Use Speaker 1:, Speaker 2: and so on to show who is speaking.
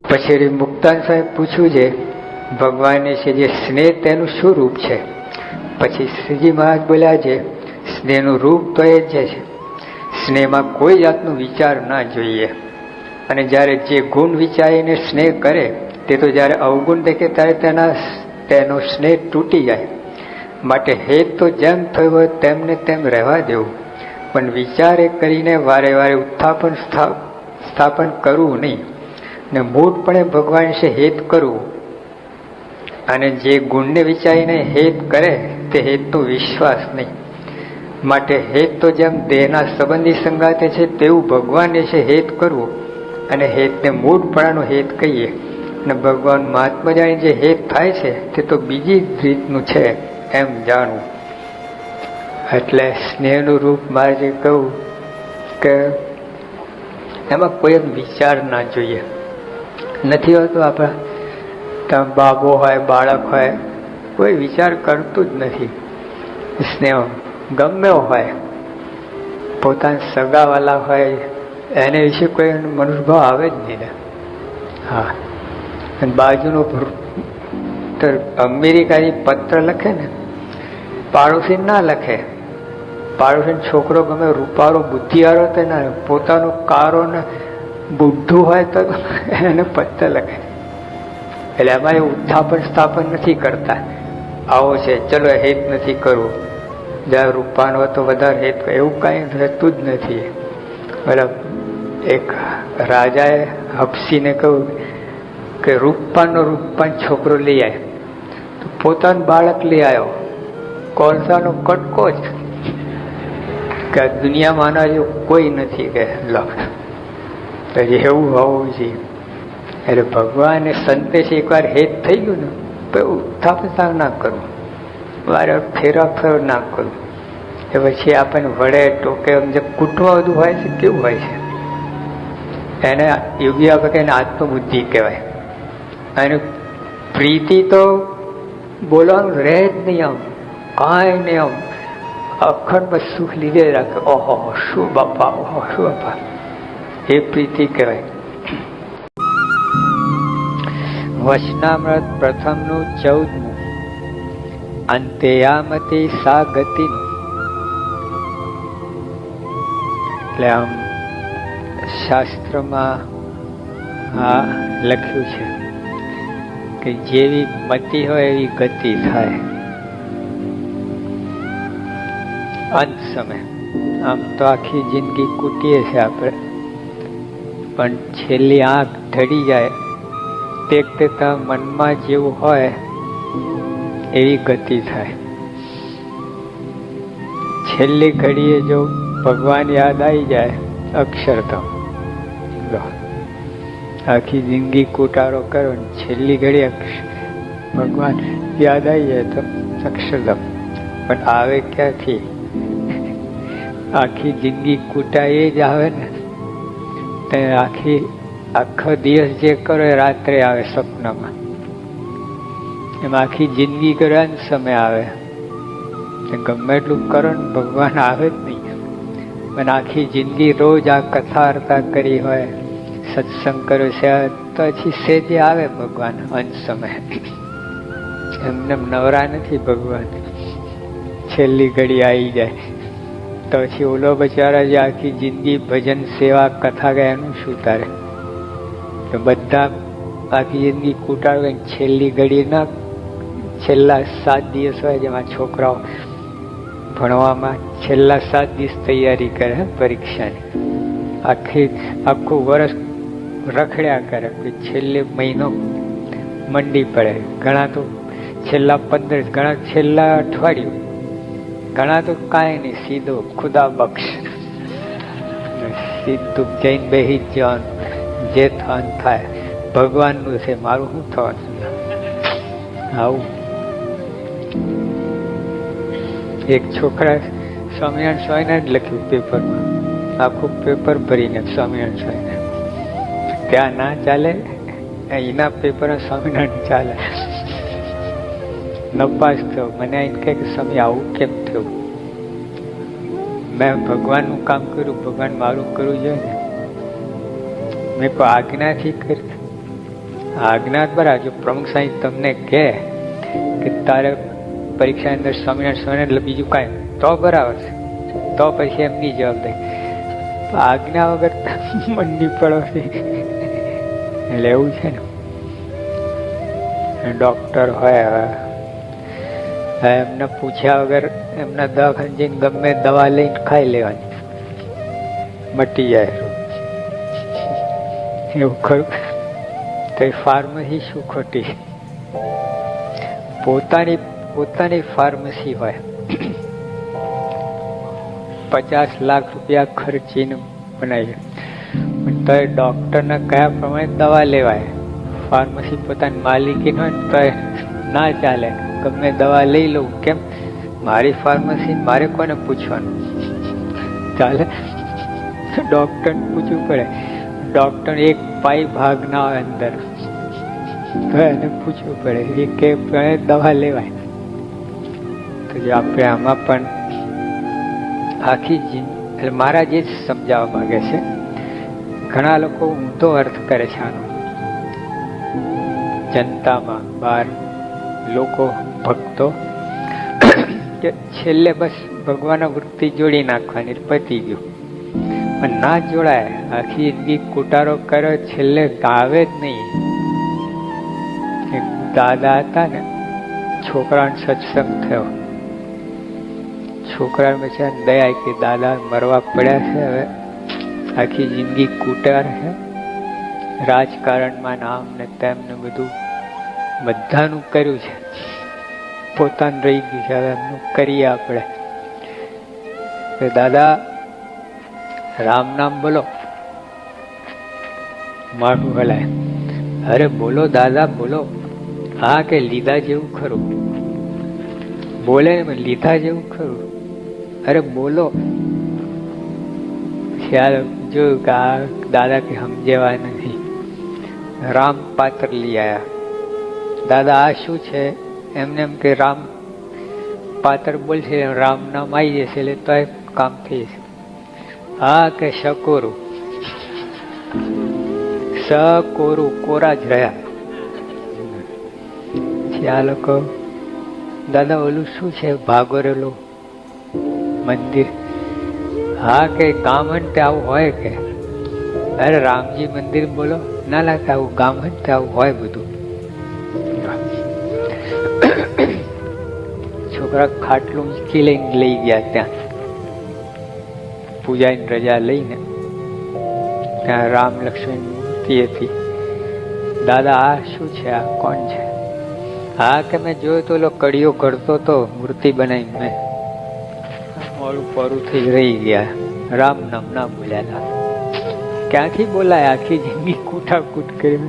Speaker 1: પછી મુક્તાન સાહેબ પૂછ્યું છે ભગવાને છે જે સ્નેહ તેનું શું રૂપ છે? પછી શ્રીજી મહારાજ બોલ્યા છે સ્નેહનું રૂપ તો એ જ છે, સ્નેહમાં કોઈ જાતનો વિચાર ના જોઈએ. અને જ્યારે જે ગુણ વિચારીને સ્નેહ કરે તે તો જ્યારે અવગુણ દેખે ત્યારે તેનો સ્નેહ તૂટી જાય. માટે હેત તો જેમ થયું હોય તેમને તેમ રહેવા દેવું, પણ વિચારે કરીને વારે વારે ઉત્થાપન સ્થાપન કરવું નહીં. ને મૂળપણે ભગવાન છે હેત કરવું. અને જે ગુણને વિચારીને હેત કરે તે હેતનો વિશ્વાસ નહીં. માટે હેત તો જેમ દેહના સંબંધી સંગાતે છે તેવું ભગવાનને છે હેત કરવું. અને હેતને મૂળપણાનું હેત કહીએ. અને ભગવાન મહાત્મા જાણી જે હેત થાય છે તે તો બીજી જ રીતનું છે એમ જાણવું. એટલે સ્નેહનું રૂપ મારે જે કહું કે એમાં કોઈ વિચાર ના જોઈએ. નથી હોતું આપણા બાબો હોય બાળક હોય કોઈ વિચાર કરતું જ નથી. સ્નેહ ગમે હોય, પોતાના સગાવાલા હોય એને વિશે કોઈ મનુષ્યભાવ આવે જ નહીં ને. હા, અને બાજુનો અમેરિકાની પત્ર લખે ને પાડોશી ના લખે. પાડોશી છોકરો ગમે રૂપાળો બુદ્ધિવાળો તો ના, પોતાનો કારો ને બુદ્ધું હોય તો એને પત્ર લખે. એટલે અમારે ઉત્થાપન સ્થાપન નથી કરતા. આવો છે ચલો હેત નથી કરવું, જ્યાં રૂપાન હોય તો વધારે હેત, એવું કાંઈ રહેતું જ નથી. બરાબર. એક રાજાએ હફસીને કહ્યું કે રૂપાન છોકરો લઈ આવે. તો પોતાનું બાળક લઈ આવ્યો, કોલસાનો કટકો જ કે દુનિયામાં આના જેવું કોઈ નથી કે લખ એવું હોવું જોઈએ. એટલે ભગવાને સંતેશ એકવાર હેત થઈ ગયું ને તો ઉત્થાપન ના કરવું, વારે ફેરફેર ના કરવું. એ પછી આપણને વડે ટોકે જે કૂટવા બધું હોય છે કેવું હોય છે, એને યોગી આપણે એને આત્મબુદ્ધિ કહેવાય. અને પ્રીતિ તો બોલવાનું રહે જ નહીં, આમ કાંઈ નહીં, આમ અખંડ સુખ લીધે રાખે. ઓહો શું બાપા, ઓહો શું બાપા, એ પ્રીતિ કહેવાય. વચનામૃત પ્રથમનું 14મું અંત્યામતી સા ગતિનું. એટલે આમ શાસ્ત્રમાં આ લખ્યું છે કે જેવી મતિ હોય એવી ગતિ થાય અંત સમય. આમ તો આખી જિંદગી કૂટીએ છે આપણે, પણ છેલ્લી આંખ ઢળી જાય તે મનમાં જેવું હોય એવી ગતિ થાય. છેલ્લી ઘડીએ જો ભગવાન યાદ આવી જાય અક્ષરધામ, આખી જિંદગી કૂટારો કરો ને છેલ્લી ઘડી ભગવાન યાદ આવી જાય તો અક્ષરધામ. પણ આવે ક્યાંથી? આખી જિંદગી કૂટાય જ આવે ને. તે આખો દિવસ જે કરો એ રાત્રે આવે સપનામાં. એમ આખી જિંદગી કરો ને સમય આવે. ગમે એટલું કરો ને ભગવાન આવે જ નહીં. પણ આખી જિંદગી રોજ આ કથા વાર્તા કરી હોય, સત્સંગ કર્યો છે તો પછી સેજે આવે ભગવાન અંત સમય. એમને નવરા નથી ભગવાન, છેલ્લી ઘડી આવી જાય તો પછી ઓલો બચારા જે આખી જિંદગી ભજન સેવા કથા ગયા એનું શું તારે? તો બધા આખી જિંદગી કૂટાડે, છેલ્લી ઘડીના છેલ્લા 7 દિવસ હોય જેમાં છોકરાઓ ભણવામાં છેલ્લા 7 દિવસ તૈયારી કરે પરીક્ષાની, આખું વર્ષ રખડ્યા કરે, છેલ્લે મહિનો મંડી પડે. ઘણા તો છેલ્લા 15, ઘણા છેલ્લા અઠવાડિયું, ઘણા તો કાંઈ નહીં, સીધો ખુદા બક્ષ સીધું જઈને બેસી જ જવાનું, જે થવાનું થાય. ભગવાનનું છે, મારું શું થવાનું? આવું એક છોકરા સ્વામિનારાયણ સ્વામિનારાયણ લખ્યું પેપરમાં, આખું પેપર ભરીને સ્વામિનારાયણ સ્વામિનારાયણ. ત્યાં ના ચાલે, એના પેપર સ્વામિનારાયણ ચાલે. નપાસ થયો. મને એમ કહે કે સ્વામી આવું કેમ થયું? મેં ભગવાનનું કામ કર્યું, ભગવાન મારું કરવું જોઈએ ને. મેં કોઈ આજ્ઞાથી કરી, આજ્ઞા બરાબર. જો પ્રમુખ સાહેબ તમને કહે કે તારે પરીક્ષા અંદર સ્વામિનારાયણ એટલે બીજું કાંઈ તો બરાબર છે, તો પછી એમની જવાબદારી. આજ્ઞા વગર મંડી પડો એટલે એવું છે ને. ડોક્ટર હોય હવે એમને પૂછ્યા વગર એમના દવાખાને જઈને ગમે દવા લઈને ખાઈ લેવાની, મટી જાય એવું ખરું. તો એ ફાર્મસી શું ખોટી? પોતાની ફાર્મસી હોય, 50 લાખ રૂપિયા ખર્ચીને બનાવી, પણ તો ડોક્ટરના કયા પ્રમાણે દવા લેવાય. ફાર્મસી પોતાની માલિકી હોય ને તો ના ચાલે, ગમે દવા લઈ લઉં. કેમ? મારી ફાર્મસી, મારે કોને પૂછવાનું? ચાલે? ડોક્ટરને પૂછવું પડે. ડોક્ટર એક પાઈ ભાગ ના હોય અંદર, તો એને પૂછવું પડે એ કે દવા લેવાય. તો જે આપણે આમાં પણ આખી એટલે મહારાજ એ જ સમજાવવા માંગે છે. ઘણા લોકો ઊંધો અર્થ કરે છે આનો. જનતામાં બહાર લોકો ભક્તો કે છેલ્લે બસ ભગવાનના વૃત્તિ જોડી નાખવાની, પતી ગયું. પણ ના જોડાય. આખી જિંદગી કુટારો કર્યો, છેલ્લે ગાવે જ નહીં. એક દાદા હતા ને, છોકરાનો સત્સંગ થયો. છોકરા પછી દયા કે દાદા મરવા પડ્યા છે, હવે આખી જિંદગી કુટાર છે, રાજકારણમાં નામ ને તેમ ને બધું બધાનું કર્યું છે, પોતાનું રહી ગયું છે, હવે એમનું કરીએ આપણે. દાદા રામ નામ બોલો. માથું હલાય. અરે બોલો દાદા બોલો. હા કે લીધા જેવું ખરું. બોલે ને લીધા જેવું ખરું. અરે બોલો. ખ્યાલ જોયું કે આ દાદા કે સમજેવા નથી. રામ પાત્ર લઈ આયા. દાદા આ શું છે? એમને એમ કે રામ પાત્ર બોલશે, રામ નામ આવી જશે એટલે તો કામ થઈ જશે. હા કે શકોરું. સકોરું, કોરા જ રહ્યા. આ લોકો દાદા ઓલું શું છે ભાગોરેલું મંદિર? હા કે ગામ હંતે આવું હોય કે? અરે રામજી મંદિર બોલો. ના લાગે આવું ગામ હંતે આવું હોય બધું. છોકરા ખાટલું ઊંચકી લઈને લઈ ગયા ત્યાં, પૂજાની રજા લઈને. ત્યાં રામ લક્ષ્મણ મૂર્તિ હતી. દાદા આ શું છે? આ કોણ છે? હા કે મેં જોયો તો ઓલો કડીઓ કરતો તો, મૂર્તિ બનાવી. મેં મોડું પરું થઈ રહી ગયા. રામ નામ ના બોલ્યા. ક્યાંથી બોલાય? આખી જિંદગી કૂટાકૂટ કરી.